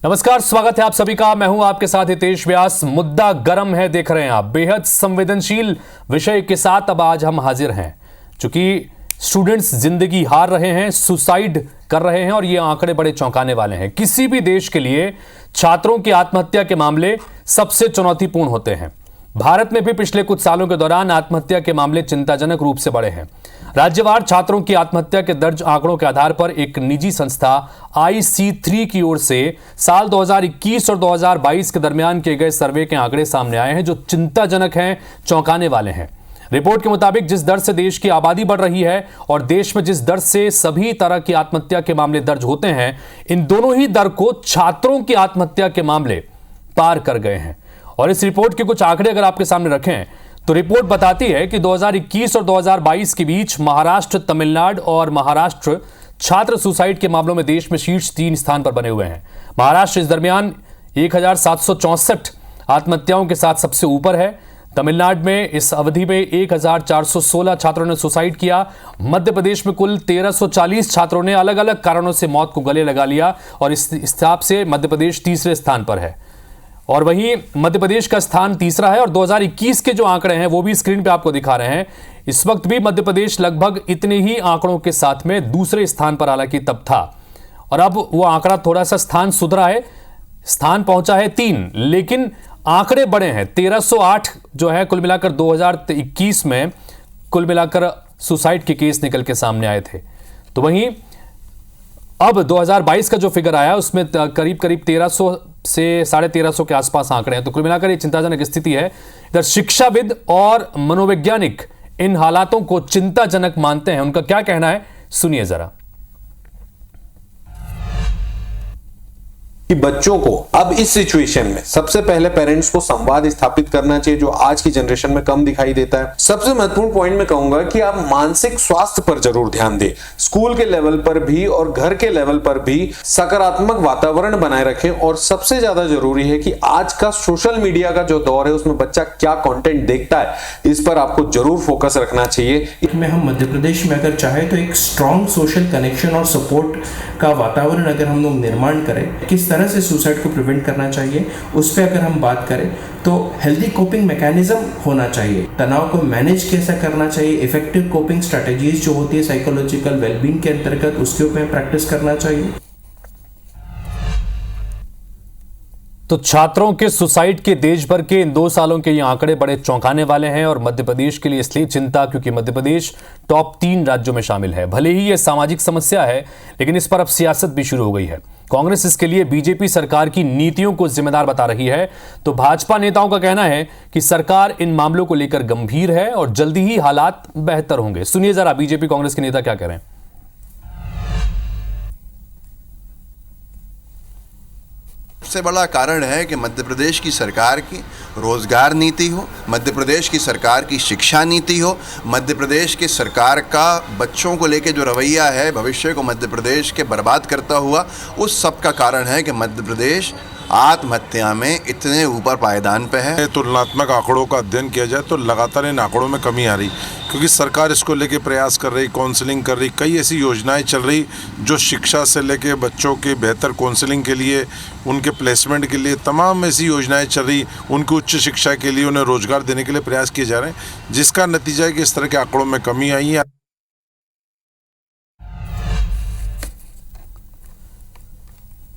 नमस्कार, स्वागत है आप सभी का। मैं हूं आपके साथ हितेश व्यास। मुद्दा गर्म है, देख रहे हैं आप। बेहद संवेदनशील विषय के साथ अब आज हम हाजिर हैं। चूंकि स्टूडेंट्स जिंदगी हार रहे हैं, सुसाइड कर रहे हैं और ये आंकड़े बड़े चौंकाने वाले हैं। किसी भी देश के लिए छात्रों की आत्महत्या के मामले सबसे चुनौतीपूर्ण होते हैं। भारत में भी पिछले कुछ सालों के दौरान आत्महत्या के मामले चिंताजनक रूप से बढ़े हैं। राज्यवार छात्रों की आत्महत्या के दर्ज आंकड़ों के आधार पर एक निजी संस्था IC3 की ओर से साल 2021 और 2022 के दरमियान किए गए सर्वे के आंकड़े सामने आए हैं, जो चिंताजनक हैं, चौंकाने वाले हैं। रिपोर्ट के मुताबिक जिस दर से देश की आबादी बढ़ रही है और देश में जिस दर से सभी तरह की आत्महत्या के मामले दर्ज होते हैं, इन दोनों ही दर को छात्रों की आत्महत्या के मामले पार कर गए हैं। और इस रिपोर्ट के कुछ आंकड़े अगर आपके सामने रखें तो रिपोर्ट बताती है कि 2021 और 2022 के बीच महाराष्ट्र, तमिलनाडु और महाराष्ट्र छात्र सुसाइड के मामलों में देश में शीर्ष 3 स्थान पर बने हुए हैं। महाराष्ट्र इस दरमियान 1764 आत्महत्याओं के साथ सबसे ऊपर है। तमिलनाडु में इस अवधि में 1416 छात्रों ने सुसाइड किया। मध्य प्रदेश में कुल 1340 छात्रों ने अलग अलग कारणों से मौत को गले लगा लिया और इस हिसाब से मध्य प्रदेश तीसरे स्थान पर है। और वहीं मध्य प्रदेश का स्थान तीसरा है और 2021 के जो आंकड़े हैं वो भी स्क्रीन पे आपको दिखा रहे हैं। इस वक्त भी मध्य प्रदेश लगभग इतने ही आंकड़ों के साथ में दूसरे स्थान पर हालांकि तब था, और अब वो आंकड़ा थोड़ा सा स्थान सुधरा है, स्थान पहुंचा है 3, लेकिन आंकड़े बड़े हैं। 1308 जो है कुल मिलाकर 2021 में कुल मिलाकर सुसाइड के केस निकल के सामने आए थे। तो वहीं अब 2022 का जो फिगर आया उसमें करीब 1300 से 1350 के आसपास आंकड़े हैं। तो कुल मिलाकर ये चिंताजनक स्थिति है। इधर शिक्षाविद और मनोवैज्ञानिक इन हालातों को चिंताजनक मानते हैं। उनका क्या कहना है, सुनिए जरा। कि बच्चों को अब इस सिचुएशन में सबसे पहले पेरेंट्स को संवाद स्थापित करना चाहिए, जो आज की जनरेशन में कम दिखाई देता है। सबसे महत्वपूर्ण पॉइंट मैं कहूंगा कि आप मानसिक स्वास्थ्य पर जरूर ध्यान दें। स्कूल के लेवल पर भी और घर के लेवल पर भी सकारात्मक वातावरण बनाए रखें। और सबसे ज्यादा जरूरी है कि आज का सोशल मीडिया का जो दौर है उसमें बच्चा क्या कंटेंट देखता है, इस पर आपको जरूर फोकस रखना चाहिए। में हम मध्य प्रदेश में अगर चाहे तो एक स्ट्रॉन्ग सोशल कनेक्शन और सपोर्ट का वातावरण अगर हम लोग निर्माण करें, किस तरह से सुसाइड को प्रिवेंट करना चाहिए उस पर अगर हम बात करें तो हेल्दी कोपिंग मैकेनिज्म होना चाहिए। तनाव को मैनेज कैसा करना चाहिए, इफेक्टिव कोपिंग स्ट्रेटेजीज जो होती है साइकोलॉजिकल वेलबींग के अंतर्गत, उसके ऊपर प्रैक्टिस करना चाहिए। तो छात्रों के सुसाइड के देश भर के इन 2 सालों के ये आंकड़े बड़े चौंकाने वाले हैं और मध्य प्रदेश के लिए इसलिए चिंता क्योंकि मध्य प्रदेश टॉप 3 राज्यों में शामिल है। भले ही ये सामाजिक समस्या है, लेकिन इस पर अब सियासत भी शुरू हो गई है। कांग्रेस इसके लिए बीजेपी सरकार की नीतियों को जिम्मेदार बता रही है, तो भाजपा नेताओं का कहना है कि सरकार इन मामलों को लेकर गंभीर है और जल्दी ही हालात बेहतर होंगे। सुनिए जरा बीजेपी कांग्रेस के नेता क्या कह रहे हैं। सबसे बड़ा कारण है कि मध्य प्रदेश की सरकार की रोजगार नीति हो, मध्य प्रदेश की सरकार की शिक्षा नीति हो, मध्य प्रदेश की सरकार का बच्चों को लेके जो रवैया है, भविष्य को मध्य प्रदेश के बर्बाद करता हुआ, उस सब का कारण है कि मध्य प्रदेश आत्महत्या में इतने ऊपर पायदान पे है। तुलनात्मक आंकड़ों का अध्ययन किया जाए तो लगातार इन आंकड़ों में कमी आ रही, क्योंकि सरकार इसको लेके प्रयास कर रही, काउंसलिंग कर रही, कई ऐसी योजनाएं चल रही जो शिक्षा से लेके बच्चों के बेहतर काउंसलिंग के लिए, उनके प्लेसमेंट के लिए तमाम ऐसी योजनाएं चल रही, उनकी उच्च शिक्षा के लिए, उन्हें रोजगार देने के लिए प्रयास किए जा रहे हैं, जिसका नतीजा है कि इस तरह के आंकड़ों में कमी आई है।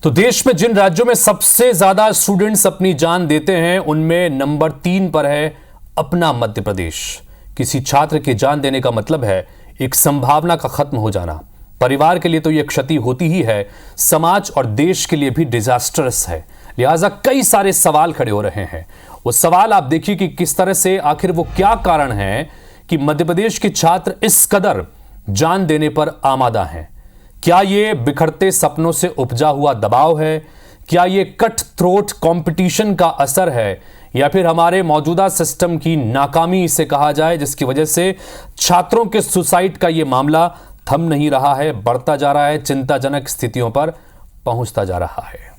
तो देश में जिन राज्यों में सबसे ज्यादा स्टूडेंट्स अपनी जान देते हैं उनमें नंबर 3 पर है अपना मध्य प्रदेश। किसी छात्र की जान देने का मतलब है एक संभावना का खत्म हो जाना। परिवार के लिए तो यह क्षति होती ही है, समाज और देश के लिए भी डिजास्टर्स है। लिहाजा कई सारे सवाल खड़े हो रहे हैं। वो सवाल आप देखिए कि किस तरह से, आखिर वो क्या कारण है कि मध्य प्रदेश के छात्र इस कदर जान देने पर आमादा हैं। क्या ये बिखरते सपनों से उपजा हुआ दबाव है? क्या ये कट थ्रोट कंपटीशन का असर है, या फिर हमारे मौजूदा सिस्टम की नाकामी इसे कहा जाए, जिसकी वजह से छात्रों के सुसाइड का ये मामला थम नहीं रहा है, बढ़ता जा रहा है, चिंताजनक स्थितियों पर पहुंचता जा रहा है।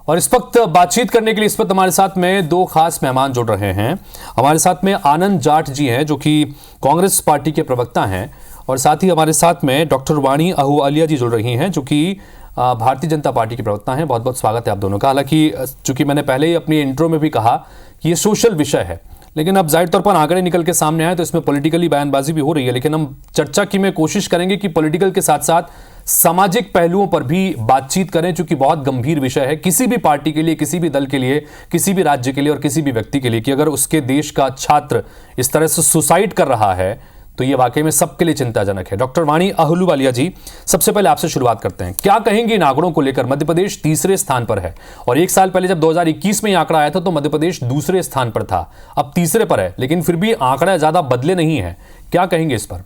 और इस वक्त बातचीत करने के लिए इस वक्त हमारे साथ में दो खास मेहमान जुड़ रहे हैं। हमारे साथ में आनंद जाट जी हैं जो कि कांग्रेस पार्टी के प्रवक्ता हैं, और साथ ही हमारे साथ में डॉक्टर वाणी आहूवालिया जी जुड़ रही हैं जो कि भारतीय जनता पार्टी के प्रवक्ता हैं। बहुत बहुत स्वागत है आप दोनों का। हालांकि चूंकि मैंने पहले ही अपनी इंट्रो में भी कहा कि ये सोशल विषय है, लेकिन अब जाहिर तौर पर आंकड़े निकल के सामने आए तो इसमें पॉलिटिकली बयानबाजी भी हो रही है, लेकिन हम चर्चा की में कोशिश करेंगे कि पॉलिटिकल के साथ साथ सामाजिक पहलुओं पर भी बातचीत करें, चूंकि बहुत गंभीर विषय है किसी भी पार्टी के लिए, किसी भी दल के लिए, किसी भी राज्य के लिए और किसी भी व्यक्ति के लिए, कि अगर उसके देश का छात्र इस तरह से सुसाइड कर रहा है तो ये वाकई में सबके लिए चिंताजनक है। डॉक्टर वाणी आहूवालिया जी, सबसे पहले आपसे शुरुआत करते हैं। क्या कहेंगे इन आंकड़ों को लेकर? मध्य प्रदेश तीसरे स्थान पर है और एक साल पहले जब 2021 में ये आंकड़ा आया था तो मध्य प्रदेश दूसरे स्थान पर था, अब तीसरे पर है, लेकिन फिर भी आंकड़ा ज्यादा बदले नहीं है। क्या कहेंगे इस पर?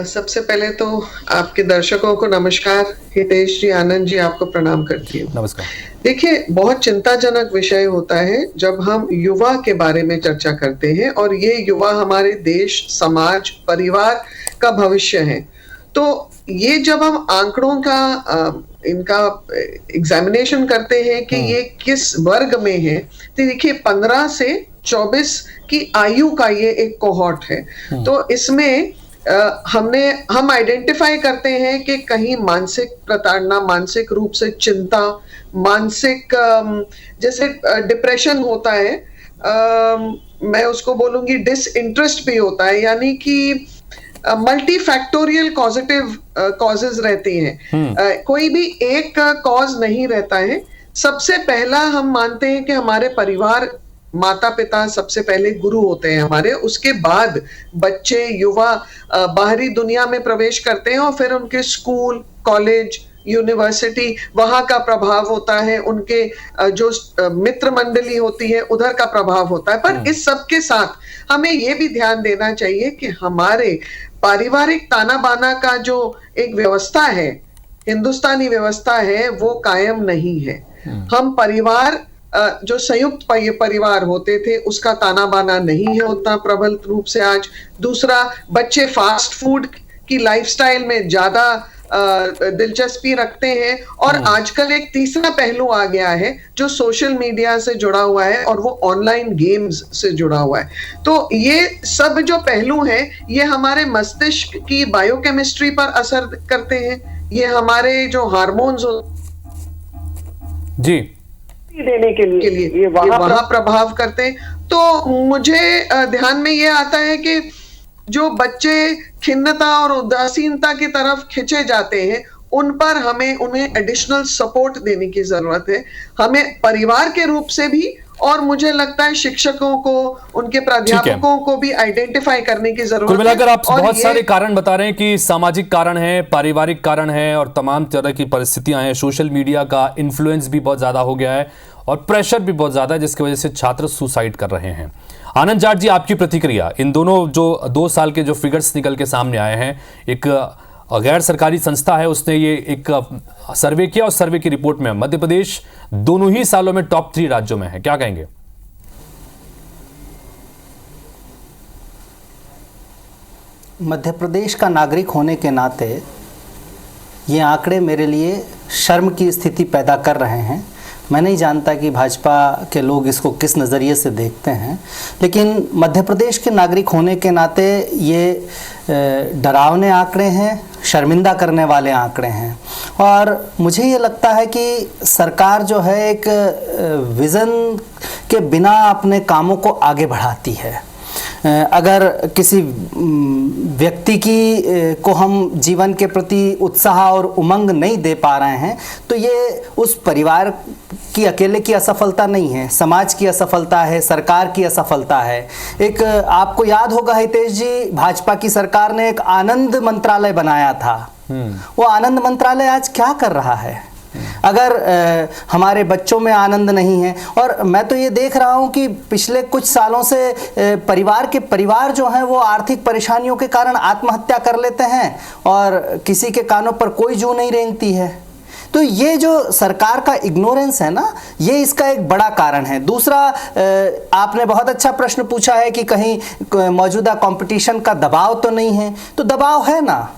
सबसे पहले तो आपके दर्शकों को नमस्कार। हितेश जी, आनंद जी, आपको प्रणाम करती हूँ। नमस्कार। देखिए, बहुत चिंताजनक विषय होता है जब हम युवा के बारे में चर्चा करते हैं, और ये युवा हमारे देश, समाज, परिवार का भविष्य है। तो ये जब हम आंकड़ों का इनका एग्जामिनेशन करते हैं कि ये किस वर्ग में है, तो देखिए 15 से 24 की आयु का ये एक कोहॉर्ट है। तो इसमें हम आइडेंटिफाई करते हैं कि कहीं मानसिक प्रताड़ना, मानसिक रूप से चिंता, मानसिक जैसे डिप्रेशन होता है, मैं उसको बोलूंगी डिसइंटरेस्ट भी होता है, यानी कि मल्टी फैक्टोरियल कॉजेज रहती हैं। कोई भी एक कॉज नहीं रहता है। सबसे पहला हम मानते हैं कि हमारे परिवार, माता पिता सबसे पहले गुरु होते हैं हमारे, उसके बाद बच्चे, युवा बाहरी दुनिया में प्रवेश करते हैं और फिर उनके स्कूल, कॉलेज, यूनिवर्सिटी, वहां का प्रभाव होता है, उनके जो मित्र मंडली होती है उधर का प्रभाव होता है। पर इस सब के साथ हमें यह भी ध्यान देना चाहिए कि हमारे पारिवारिक ताना बाना का जो एक व्यवस्था है, हिंदुस्तानी व्यवस्था है, वो कायम नहीं है। हम परिवार, जो संयुक्त परिवार होते थे, उसका ताना बाना नहीं है उतना प्रबल रूप से आज। दूसरा, बच्चे फास्ट फूड की लाइफस्टाइल में ज्यादा दिलचस्पी रखते हैं, और आजकल एक तीसरा पहलू आ गया है जो सोशल मीडिया से जुड़ा हुआ है, और वो ऑनलाइन गेम्स से जुड़ा हुआ है। तो ये सब जो पहलू हैं, ये हमारे मस्तिष्क की बायोकेमिस्ट्री पर असर करते हैं, ये हमारे जो हार्मोन्स जी देने के लिए ये वहां प्रभाव करते हैं। तो मुझे ध्यान में ये आता है कि जो बच्चे खिन्नता और उदासीनता की तरफ खिंचे जाते हैं, उन पर हमें उन्हें एडिशनल सपोर्ट देने की जरूरत है, हमें परिवार के रूप से भी, और मुझे लगता है शिक्षकों को, उनके प्राध्यापकों को भी आइडेंटिफाई करने की जरूरत है। कुल मिलाकर आप बहुत सारे कारण बता रहे हैं कि सामाजिक कारण है, पारिवारिक कारण है, और तमाम तरह की परिस्थितियां हैं। सोशल मीडिया का इन्फ्लुएंस भी बहुत ज्यादा हो गया है और प्रेशर भी बहुत ज्यादा है, जिसकी वजह से छात्र सुसाइड कर रहे हैं। आनंद जाट जी, आपकी प्रतिक्रिया? इन दोनों जो 2 साल के जो फिगर्स निकल के सामने आए हैं, एक गैर सरकारी संस्था है उसने ये एक सर्वे किया, और सर्वे की रिपोर्ट में मध्य प्रदेश दोनों ही सालों में टॉप 3 राज्यों में है। क्या कहेंगे? मध्य प्रदेश का नागरिक होने के नाते ये आंकड़े मेरे लिए शर्म की स्थिति पैदा कर रहे हैं। मैं नहीं जानता कि भाजपा के लोग इसको किस नज़रिए से देखते हैं, लेकिन मध्य प्रदेश के नागरिक होने के नाते ये डरावने आंकड़े हैं, शर्मिंदा करने वाले आंकड़े हैं। और मुझे ये लगता है कि सरकार जो है एक विज़न के बिना अपने कामों को आगे बढ़ाती है। अगर किसी व्यक्ति को हम जीवन के प्रति उत्साह और उमंग नहीं दे पा रहे हैं, तो ये उस परिवार की अकेले की असफलता नहीं है, समाज की असफलता है, सरकार की असफलता है। एक आपको याद होगा हितेश जी, भाजपा की सरकार ने एक आनंद मंत्रालय बनाया था। वो आनंद मंत्रालय आज क्या कर रहा है? अगर हमारे बच्चों में आनंद नहीं है, और मैं तो ये देख रहा हूँ कि पिछले कुछ सालों से परिवार जो हैं वो आर्थिक परेशानियों के कारण आत्महत्या कर लेते हैं, और किसी के कानों पर कोई जू नहीं रेंगती है। तो ये जो सरकार का इग्नोरेंस है ना, ये इसका एक बड़ा कारण है। दूसरा, आपने बहुत अच्छा प्रश्न पूछा है कि कहीं मौजूदा कंपटीशन का दबाव तो नहीं है, तो दबाव है ना।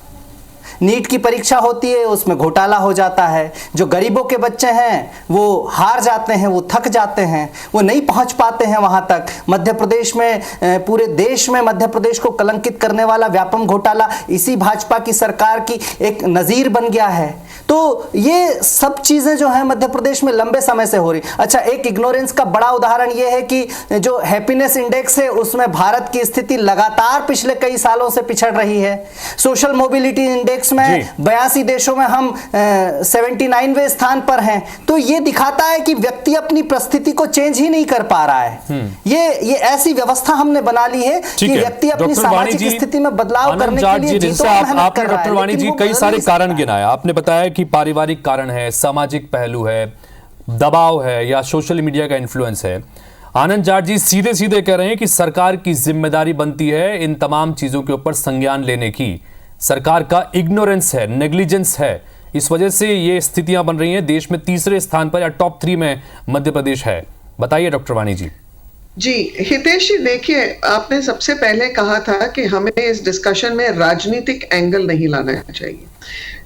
नीट की परीक्षा होती है उसमें घोटाला हो जाता है, जो गरीबों के बच्चे हैं वो हार जाते हैं, वो थक जाते हैं, वो नहीं पहुंच पाते हैं वहां तक। मध्य प्रदेश में, पूरे देश में मध्य प्रदेश को कलंकित करने वाला व्यापम घोटाला इसी भाजपा की सरकार की एक नजीर बन गया है। तो ये सब चीजें जो है मध्य प्रदेश में लंबे समय से हो रही। अच्छा, एक इग्नोरेंस का बड़ा उदाहरण ये है कि जो हैप्पीनेस इंडेक्स है उसमें भारत की स्थिति लगातार पिछले कई सालों से पिछड़ रही है। सोशल मोबिलिटी इंडेक्स में 82 देशों में हम 79वें स्थान पर हैं। तो ये दिखाता है कि व्यक्ति अपनी परिस्थिति को चेंज ही नहीं कर पा रहा है। ये ऐसी व्यवस्था हमने बना ली है कि व्यक्ति अपनी सामाजिक स्थिति में बदलाव करने के लिए आपने डॉक्टर वाणी जी कई सारे कारण गिनाए। आपने बताया कि पारिवारिक कारण है, सामाजिक पहलू है, दबाव है या सोशल मीडिया का इन्फ्लुएंस है। आनंद जाट जी सीधे सीधे कह रहे हैं कि सरकार की जिम्मेदारी बनती है इन तमाम चीजों के ऊपर संज्ञान लेने की। सरकार का इग्नोरेंस है, नेग्लिजेंस है, इस वजह से ये स्थितियां बन रही हैं। देश में तीसरे स्थान पर या टॉप 3 में मध्य प्रदेश है। बताइए डॉक्टर वाणी जी। जी हितेश जी, देखिए आपने सबसे पहले कहा था कि हमें इस डिस्कशन में राजनीतिक एंगल नहीं लाना चाहिए।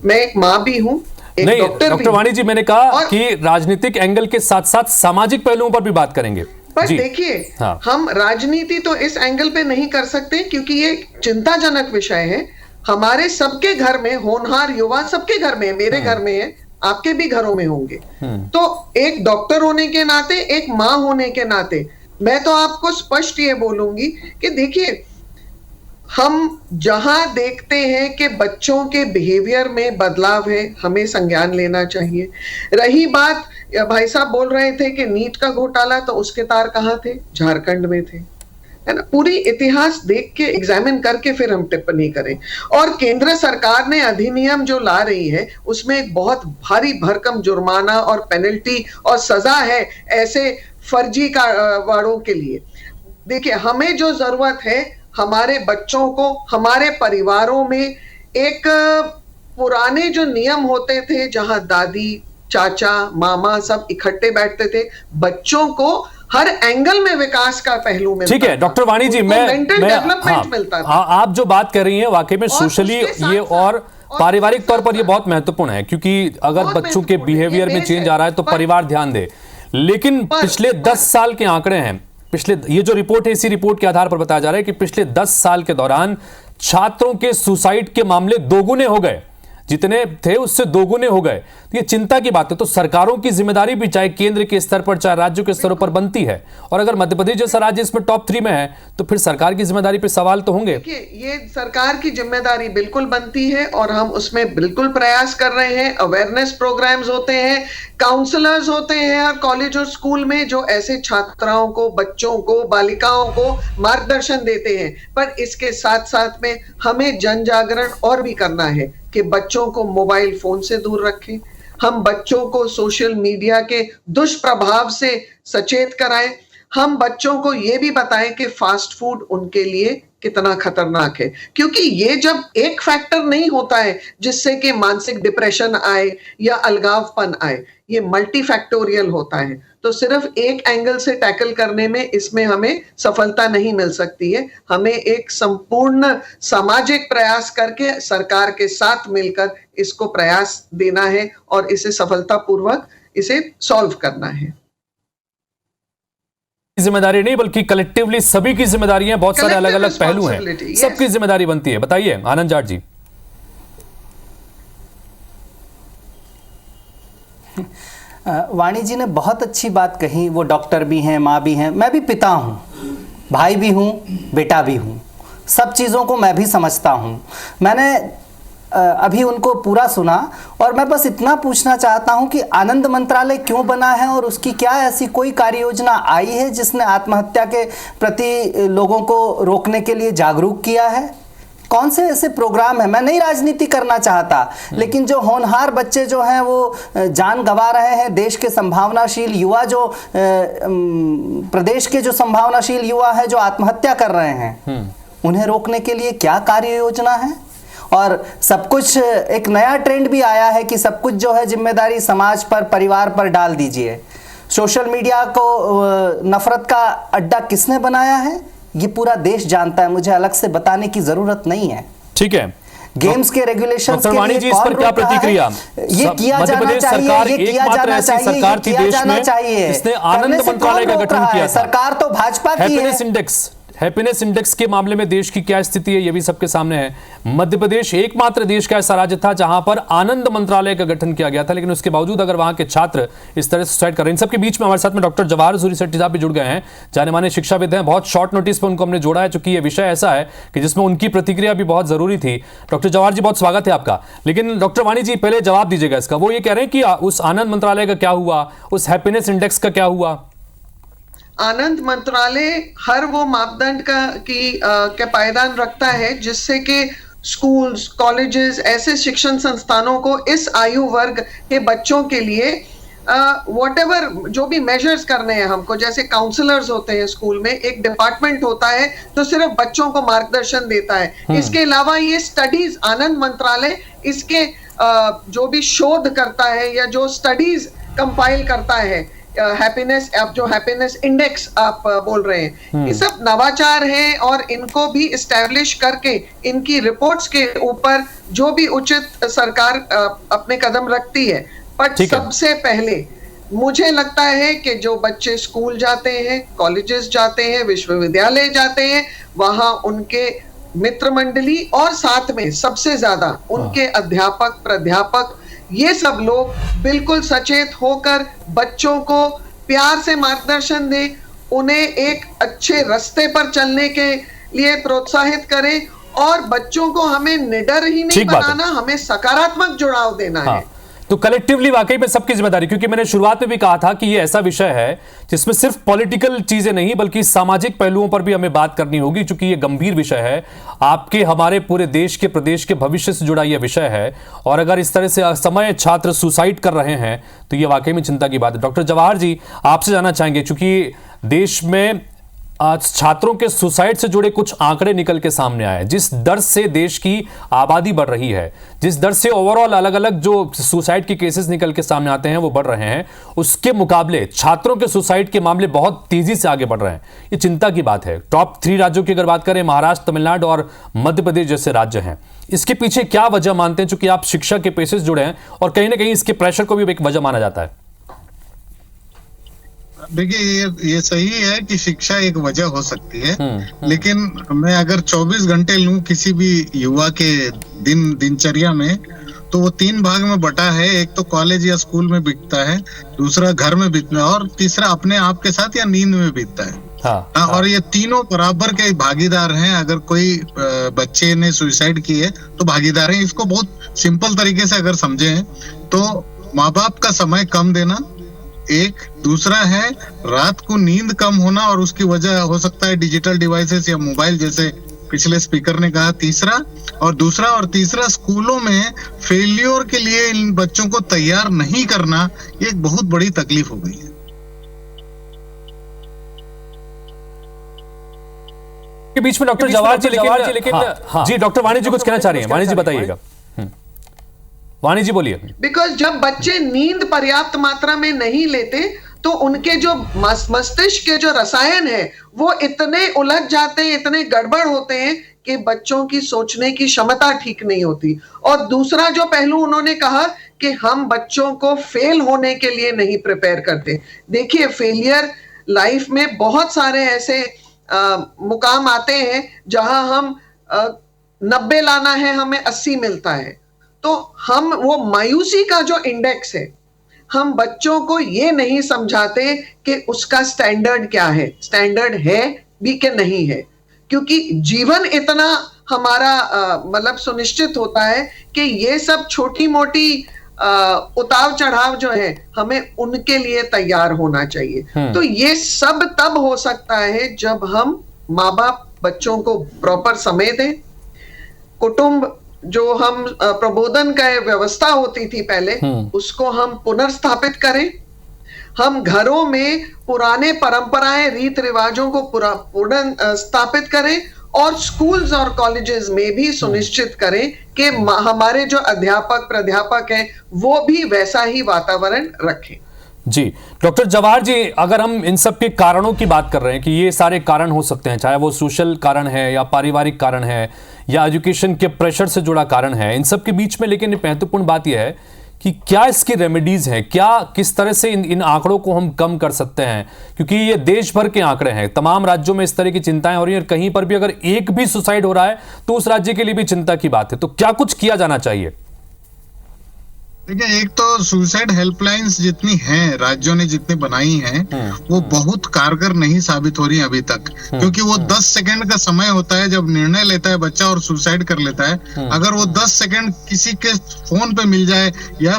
मैं एक माँ भी हूँ, नहीं डॉक्टर वाणी जी, मैंने कहा कि राजनीतिक एंगल के साथ साथ सामाजिक पहलुओं पर भी बात करेंगे। पर देखिए, हम राजनीति तो इस एंगल पे नहीं कर सकते क्योंकि ये चिंताजनक विषय है। हमारे सबके घर में होनहार युवा, सबके घर में, मेरे घर में है, आपके भी घरों में होंगे। तो एक डॉक्टर होने के नाते, एक माँ होने के नाते मैं तो आपको स्पष्ट ये बोलूंगी कि देखिए, हम जहां देखते हैं कि बच्चों के बिहेवियर में बदलाव है, हमें संज्ञान लेना चाहिए। रही बात, भाई साहब बोल रहे थे कि नीट का घोटाला, तो उसके तार कहां थे? झारखंड में थे, है ना। पूरी इतिहास देख के, एग्जामिन करके फिर हम टिप्पणी करें। और केंद्र सरकार ने अधिनियम जो ला रही है उसमें एक बहुत भारी भरकम जुर्माना और पेनल्टी और सजा है ऐसे फर्जी वाड़ों के लिए। देखिए, हमें जो जरूरत है, हमारे बच्चों को, हमारे परिवारों में एक पुराने जो नियम होते थे जहां दादी, चाचा, मामा सब इकट्ठे बैठते थे, बच्चों को हर एंगल में विकास का पहलू मिलता। ठीक है डॉक्टर वाणी जी, मैं मिलता था। आप जो बात कर रही हैं वाकई में सोशली ये और पारिवारिक तौर पर ये बहुत महत्वपूर्ण है, क्योंकि अगर बच्चों के बिहेवियर में चेंज आ रहा है तो परिवार ध्यान दे। लेकिन पिछले 10 साल के आंकड़े हैं, पिछले, ये जो रिपोर्ट है इसी रिपोर्ट के आधार पर बताया जा रहा है कि पिछले 10 साल के दौरान छात्रों के सुसाइड के मामले दोगुने हो गए, जितने थे उससे दोगुने हो गए। तो ये चिंता की बात है। तो सरकारों की जिम्मेदारी भी चाहे केंद्र के स्तर पर चाहे राज्यों के स्तर पर बनती है। और अगर मध्य प्रदेश जैसा राज्य इसमें टॉप 3 में है तो फिर सरकार की जिम्मेदारी पे सवाल तो होंगे। ये सरकार की जिम्मेदारी बिल्कुल बनती है और हम उसमें बिल्कुल प्रयास कर रहे हैं। अवेयरनेस प्रोग्राम्स होते हैं, काउंसलर्स होते हैं हर कॉलेज और स्कूल में जो ऐसे छात्राओं को, बच्चों को, बालिकाओं को मार्गदर्शन देते हैं। पर इसके साथ साथ में हमें जन जागरण और भी करना है कि बच्चों को मोबाइल फोन से दूर रखें, हम बच्चों को सोशल मीडिया के दुष्प्रभाव से सचेत कराएं, हम बच्चों को यह भी बताएं कि फास्ट फूड उनके लिए कितना खतरनाक है। क्योंकि ये जब एक फैक्टर नहीं होता है जिससे कि मानसिक डिप्रेशन आए या अलगावपन आए, ये मल्टी फैक्टोरियल होता है। तो सिर्फ एक एंगल से टैकल करने में इसमें हमें सफलता नहीं मिल सकती है। हमें एक संपूर्ण सामाजिक प्रयास करके सरकार के साथ मिलकर इसको प्रयास देना है और इसे सफलतापूर्वक इसे सॉल्व करना है। जिम्मेदारी नहीं बल्कि कलेक्टिवली सभी की जिम्मेदारी है, बहुत सारे अलग अलग पहलू हैं, सबकी जिम्मेदारी बनती है। बताइए आनंद जाट जी। वाणी जी ने बहुत अच्छी बात कही। वो डॉक्टर भी हैं, माँ भी हैं, मैं भी पिता हूँ, भाई भी हूँ, बेटा भी हूँ, सब चीज़ों को मैं भी समझता हूँ। मैंने अभी उनको पूरा सुना और मैं बस इतना पूछना चाहता हूं कि आनंद मंत्रालय क्यों बना है और उसकी क्या ऐसी कोई कार्य योजना आई है जिसने आत्महत्या के प्रति लोगों को रोकने के लिए जागरूक किया है? कौन से ऐसे प्रोग्राम है? मैं नहीं राजनीति करना चाहता, लेकिन जो होनहार बच्चे जो हैं वो जान गंवा रहे हैं, देश के संभावनाशील युवा जो प्रदेश के जो संभावनाशील युवा है जो आत्महत्या कर रहे हैं, उन्हें रोकने के लिए क्या कार्य योजना है? और सब कुछ, एक नया ट्रेंड भी आया है कि सब कुछ जो है जिम्मेदारी समाज पर, परिवार पर डाल दीजिए। सोशल मीडिया को नफरत का अड्डा किसने बनाया है ये पूरा देश जानता है, मुझे अलग से बताने की जरूरत नहीं है। ठीक है, गेम्स के रेगुलेशंस के लिए जी, इस पर क्या प्रतिक्रिया? ये किया जाना चाहिए, ये किया जाना चाहिए, सरकार थी देश में जिसने आनंद मंत्रालय का गठन किया था। सरकार तो भाजपा की है। हैप्पीनेस इंडेक्स के मामले में देश की क्या स्थिति है, यह भी सबके सामने है। मध्य प्रदेश एकमात्र देश का ऐसा राज्य था जहां पर आनंद मंत्रालय का गठन किया गया था, लेकिन उसके बावजूद अगर वहां के छात्र इस तरह से सुसाइड कर रहे हैं। इन सबके बीच में हमारे साथ में डॉक्टर जवाहर सूरी सेट्टी साहब भी जुड़ गए हैं, जाने माने शिक्षाविद हैं। बहुत शॉर्ट नोटिस पर उनको हमने जोड़ा है, चूंकि यह विषय ऐसा है कि जिसमें उनकी प्रतिक्रिया भी बहुत जरूरी थी। डॉक्टर जवाहर जी, बहुत स्वागत है आपका। लेकिन डॉक्टर वाणी जी, पहले जवाब दीजिएगा इसका। वो ये कह रहे हैं कि उस आनंद मंत्रालय का क्या हुआ, उस हैप्पीनेस इंडेक्स का क्या हुआ? आनंद मंत्रालय हर वो मापदंड का पायदान रखता है जिससे कि स्कूल्स, कॉलेजेस, ऐसे शिक्षण संस्थानों को इस आयु वर्ग के बच्चों के लिए व्हाटएवर जो भी मेजर्स करने हैं हमको, जैसे काउंसलर्स होते हैं स्कूल में, एक डिपार्टमेंट होता है तो सिर्फ बच्चों को मार्गदर्शन देता है। इसके अलावा ये स्टडीज, आनंद मंत्रालय इसके जो भी शोध करता है या जो स्टडीज कंपाइल करता है, हैप्पीनेस, आप जो हैप्पीनेस इंडेक्स आप बोल रहे हैं, ये सब नवाचार है और इनको भी इस्टेब्लिश करके इनकी रिपोर्ट्स के ऊपर जो भी उचित सरकार अपने कदम रखती है। पर सबसे पहले मुझे लगता है कि जो बच्चे स्कूल जाते हैं, कॉलेजेस जाते हैं, विश्वविद्यालय जाते हैं, वहां उनके मित्र मंडली और साथ में सबसे ज्यादा उनके अध्यापक, प्राध्यापक, ये सब लोग बिल्कुल सचेत होकर बच्चों को प्यार से मार्गदर्शन दें, उन्हें एक अच्छे रास्ते पर चलने के लिए प्रोत्साहित करें और बच्चों को हमें निडर ही नहीं बनाना, हमें सकारात्मक जुड़ाव देना है। तो कलेक्टिवली वाकई में सबकी जिम्मेदारी, क्योंकि मैंने शुरुआत में भी कहा था कि ये ऐसा विषय है जिसमें सिर्फ पॉलिटिकल चीजें नहीं बल्कि सामाजिक पहलुओं पर भी हमें बात करनी होगी, क्योंकि ये गंभीर विषय है, आपके हमारे पूरे देश के, प्रदेश के भविष्य से जुड़ा यह विषय है। और अगर इस तरह से असमय छात्र सुसाइड कर रहे हैं तो ये वाकई में चिंता की बात है। डॉक्टर जवाहर जी, आपसे जानना चाहेंगे, चूंकि देश में आज छात्रों के सुसाइड से जुड़े कुछ आंकड़े निकल के सामने आए, जिस दर से देश की आबादी बढ़ रही है, जिस दर से ओवरऑल अलग अलग जो सुसाइड के केसेस निकल के सामने आते हैं वो बढ़ रहे हैं, उसके मुकाबले छात्रों के सुसाइड के मामले बहुत तेजी से आगे बढ़ रहे हैं। ये चिंता की बात है। टॉप 3 राज्यों की अगर बात करें, महाराष्ट्र, तमिलनाडु और मध्य प्रदेश जैसे राज्य हैं। इसके पीछे क्या वजह मानते हैं, चूंकि आप शिक्षा के पेशे से जुड़े हैं और कहीं ना कहीं इसके प्रेशर को भी एक वजह माना जाता है? देखिए, ये सही है कि शिक्षा एक वजह हो सकती है, लेकिन मैं अगर 24 घंटे लूं किसी भी युवा के दिनचर्या में, तो वो 3 भाग में बटा है। एक तो कॉलेज या स्कूल में बीतता है, दूसरा घर में बीतता है और तीसरा अपने आप के साथ या नींद में बीतता है। और ये तीनों बराबर के भागीदार हैं। अगर कोई बच्चे ने सुसाइड की है तो भागीदार हैं। इसको बहुत सिंपल तरीके से अगर समझें तो माँ बाप का समय कम देना एक, दूसरा है रात को नींद कम होना और उसकी वजह हो सकता है डिजिटल डिवाइसेस या मोबाइल, जैसे पिछले स्पीकर ने कहा, दूसरा और तीसरा स्कूलों में फेलियर के लिए इन बच्चों को तैयार नहीं करना, ये एक बहुत बड़ी तकलीफ हो गई है। के बीच में डॉक्टर जवाहर जी, लेकिन जी डॉक्टर वाणी जी कुछ कहना चाह रही हैं। वाणी जी बताइएगा। वाणी जी बोलिए। बिकॉज जब बच्चे नींद पर्याप्त मात्रा में नहीं लेते तो उनके जो मस्तिष्क के जो रसायन है वो इतने उलझ जाते हैं, इतने गड़बड़ होते हैं कि बच्चों की सोचने की क्षमता ठीक नहीं होती। और दूसरा जो पहलू उन्होंने कहा कि हम बच्चों को फेल होने के लिए नहीं प्रिपेयर करते। देखिए, फेलियर लाइफ में बहुत सारे ऐसे मुकाम आते हैं जहां हम 90 लाना है, हमें 80 मिलता है, तो हम वो मायूसी का जो इंडेक्स है, हम बच्चों को ये नहीं समझाते कि उसका स्टैंडर्ड क्या है, स्टैंडर्ड है भी कि नहीं है, क्योंकि जीवन इतना हमारा मतलब सुनिश्चित होता है कि ये सब छोटी मोटी उतार चढ़ाव जो है हमें उनके लिए तैयार होना चाहिए। तो ये सब तब हो सकता है जब हम माँ बाप बच्चों को प्रॉपर समय दें, कुटुंब जो हम प्रबोधन का व्यवस्था होती थी पहले उसको हम पुनर्स्थापित करें, हम घरों में पुराने परंपराएं, रीत रिवाजों को पुनर्स्थापित करें और स्कूल्स और कॉलेजेस में भी सुनिश्चित करें कि हमारे जो अध्यापक प्राध्यापक हैं वो भी वैसा ही वातावरण रखें। जी डॉक्टर जवाहर जी, अगर हम इन सब के कारणों की बात कर रहे हैं कि ये सारे कारण हो सकते हैं, चाहे वो सोशल कारण है या पारिवारिक कारण है या एजुकेशन के प्रेशर से जुड़ा कारण है, इन सब के बीच में लेकिन महत्वपूर्ण बात यह है कि क्या इसकी रेमेडीज हैं, क्या किस तरह से इन आंकड़ों को हम कम कर सकते हैं, क्योंकि ये देश भर के आंकड़े हैं, तमाम राज्यों में इस तरह की चिंताएं हो रही हैं, कहीं पर भी अगर एक भी सुसाइड हो रहा है तो उस राज्य के लिए भी चिंता की बात है। तो क्या कुछ किया जाना चाहिए? देखिए, एक तो सुसाइड हेल्पलाइंस जितनी हैं, राज्यों ने जितनी बनाई हैं, वो बहुत कारगर नहीं साबित हो रही अभी तक, क्योंकि वो 10 सेकंड का समय होता है जब निर्णय लेता है बच्चा और सुसाइड कर लेता है। अगर वो 10 सेकंड किसी के फोन पे मिल जाए या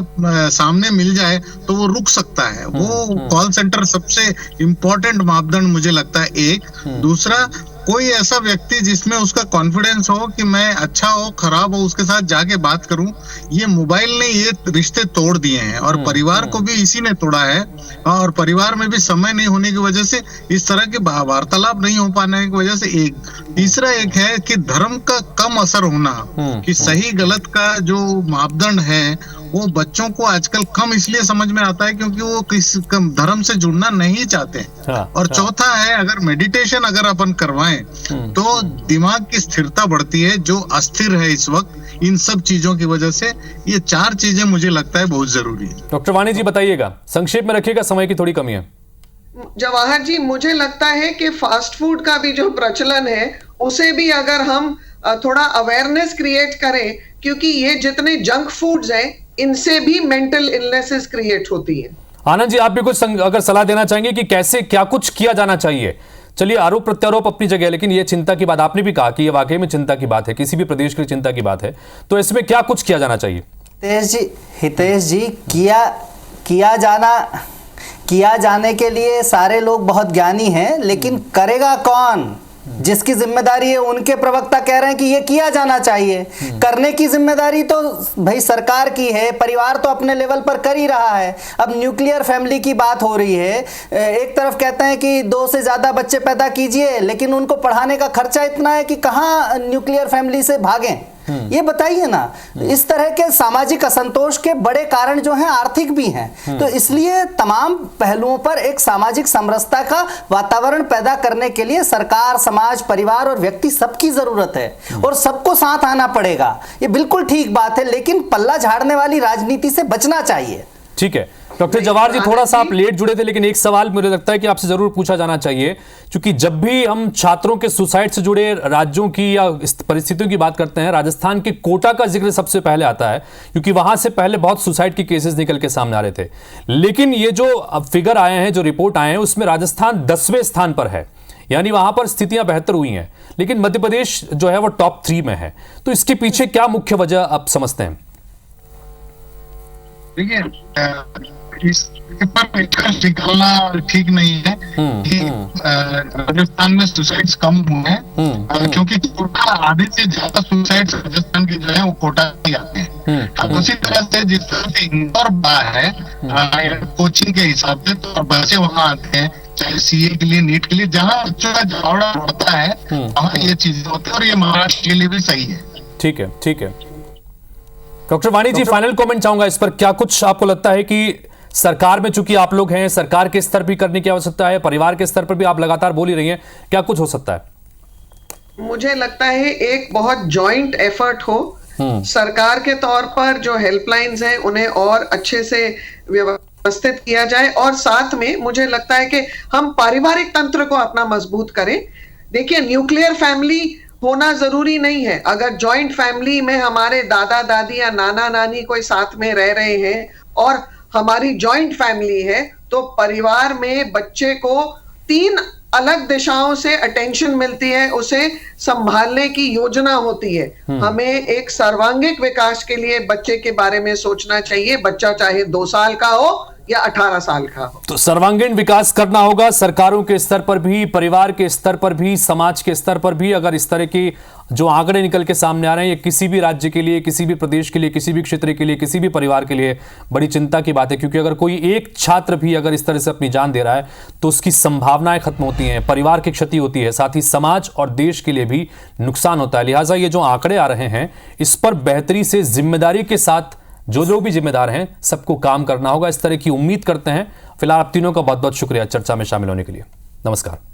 सामने मिल जाए तो वो रुक सकता है। वो कॉल सेंटर सबसे इम्पोर्टेंट मापदंड मुझे लगता है। एक दूसरा, कोई ऐसा व्यक्ति जिसमें उसका कॉन्फिडेंस हो कि मैं अच्छा हो खराब हो उसके साथ जाके बात करूं। ये मोबाइल ने ये रिश्ते तोड़ दिए हैं और परिवार को भी इसी ने तोड़ा है, और परिवार में भी समय नहीं होने की वजह से, इस तरह के वार्तालाप नहीं हो पाने की वजह से। एक तीसरा एक है कि धर्म का कम असर होना, कि सही गलत का जो मापदंड है वो बच्चों को आजकल कम इसलिए समझ में आता है क्योंकि वो किस धर्म से जुड़ना नहीं चाहते। और चौथा है, अगर मेडिटेशन अगर अपन करवाएं तो दिमाग की स्थिरता बढ़ती है जो अस्थिर है इस वक्त इन सब चीजों की वजह से। ये 4 चीजें मुझे लगता है बहुत जरूरी है। डॉक्टर वाणी जी बताइएगा, संक्षेप में रखिएगा, समय की थोड़ी कमी है। जवाहर जी, मुझे लगता है कि फास्ट फूड का भी जो प्रचलन है उसे भी अगर हम थोड़ा अवेयरनेस क्रिएट करें, क्योंकि ये जितने जंक फूड्स हैं इनसे भी मेंटल इलनेसेस क्रिएट होती हैं। आनंद जी, आप भी कुछ अगर सलाह देना चाहेंगे कि कैसे क्या कुछ किया जाना चाहिए? चलिए, आरोप प्रत्यारोप अपनी जगह, लेकिन ये चिंता की बात आपने भी कहा कि ये वाकई में चिंता की बात है, किसी भी प्रदेश की चिंता की बात है, तो इसमें क्या कुछ किया जाना चाहिए? हितेश जी, किया जाने के लिए सारे लोग बहुत ज्ञानी हैं, लेकिन करेगा कौन? जिसकी जिम्मेदारी है उनके प्रवक्ता कह रहे हैं कि ये किया जाना चाहिए। करने की जिम्मेदारी तो भाई सरकार की है, परिवार तो अपने लेवल पर कर ही रहा है। अब न्यूक्लियर फैमिली की बात हो रही है, एक तरफ कहते हैं कि 2 से ज्यादा बच्चे पैदा कीजिए, लेकिन उनको पढ़ाने का खर्चा इतना है कि कहाँ न्यूक्लियर फैमिली से भागें। ये बताइए ना। इस तरह के सामाजिक असंतोष के बड़े कारण जो हैं आर्थिक भी हैं। तो इसलिए तमाम पहलुओं पर एक सामाजिक समरसता का वातावरण पैदा करने के लिए सरकार, समाज, परिवार और व्यक्ति सबकी जरूरत है और सबको साथ आना पड़ेगा। ये बिल्कुल ठीक बात है, लेकिन पल्ला झाड़ने वाली राजनीति से बचना चाहिए। ठीक है डॉक्टर जवाहर जी, थोड़ा सा आप लेट जुड़े थे, लेकिन एक सवाल मुझे लगता है कि आपसे जरूर पूछा जाना चाहिए, क्योंकि जब भी हम छात्रों के सुसाइड से जुड़े राज्यों की या परिस्थितियों की बात करते हैं, राजस्थान के कोटा का जिक्र सबसे पहले आता है, क्योंकि वहां से पहले बहुत सुसाइड के केसेस निकल के सामने आ रहे थे। लेकिन ये जो फिगर आए हैं, जो रिपोर्ट आए हैं, उसमें राजस्थान 10वें स्थान पर है, यानी वहां पर स्थितियां बेहतर हुई हैं, लेकिन मध्य प्रदेश जो है वो टॉप 3 में है। तो इसके पीछे क्या मुख्य वजह आप समझते हैं? देखिए, इसके पर निष्कर्ष निकालना ठीक नहीं है कि राजस्थान में सुसाइड्स कम हुए हैं, क्योंकि कोटा आधे से ज्यादा सुसाइड्स राजस्थान के जो है वो कोटा ही आते हैं। अब उसी तरह से जिस तरह से इंदौर बड़ा है कोचिंग के हिसाब से, तो बच्चे वहाँ आते हैं, चाहे सीए के लिए, नीट के लिए, जहाँ बच्चों का जावड़ा बढ़ता है वहाँ ये चीजें होती है, और ये महाराष्ट्र के लिए भी सही है। ठीक है, ठीक है। डॉक्टर वाणी जी, फाइनल कमेंट चाहूंगा इस पर। क्या कुछ आपको लगता है कि सरकार में, चूंकि आप लोग हैं, सरकार के स्तर भी करने की आवश्यकता है, परिवार के स्तर पर भी आप लगातार बोल ही रही हैं, क्या कुछ हो सकता है? मुझे लगता है एक बहुत जॉइंट एफर्ट हो सरकार के तौर पर, जो हेल्पलाइंस हैं उन्हें और अच्छे से व्यवस्थित किया जाए, और साथ में मुझे लगता है कि हम पारिवारिक तंत्र को अपना मजबूत करें। देखिए, न्यूक्लियर फैमिली होना जरूरी नहीं है। अगर जॉइंट फैमिली में हमारे दादा दादी या नाना नानी कोई साथ में रह रहे हैं और हमारी जॉइंट फैमिली है, तो परिवार में बच्चे को 3 अलग दिशाओं से अटेंशन मिलती है, उसे संभालने की योजना होती है। हमें एक सर्वांगीण विकास के लिए बच्चे के बारे में सोचना चाहिए, बच्चा चाहे 2 साल का हो या 18 साल का हो। तो सर्वांगीण विकास करना होगा, सरकारों के स्तर पर भी, परिवार के स्तर पर भी, समाज के स्तर पर भी। अगर इस तरह की जो आंकड़े निकल के सामने आ रहे हैं, ये किसी भी राज्य के लिए, किसी भी प्रदेश के लिए, किसी भी क्षेत्र के लिए, किसी भी परिवार के लिए बड़ी चिंता की बात है, क्योंकि अगर कोई एक छात्र भी अगर इस तरह से अपनी जान दे रहा है तो उसकी संभावनाएं खत्म होती हैं, परिवार की क्षति होती है, साथ ही समाज और देश के लिए भी नुकसान होता है। लिहाजा ये जो आंकड़े आ रहे हैं, इस पर बेहतरी से, जिम्मेदारी के साथ जो लोग भी जिम्मेदार हैं सबको काम करना होगा, इस तरह की उम्मीद करते हैं। फिलहाल आप तीनों का बहुत बहुत शुक्रिया चर्चा में शामिल होने के लिए। नमस्कार।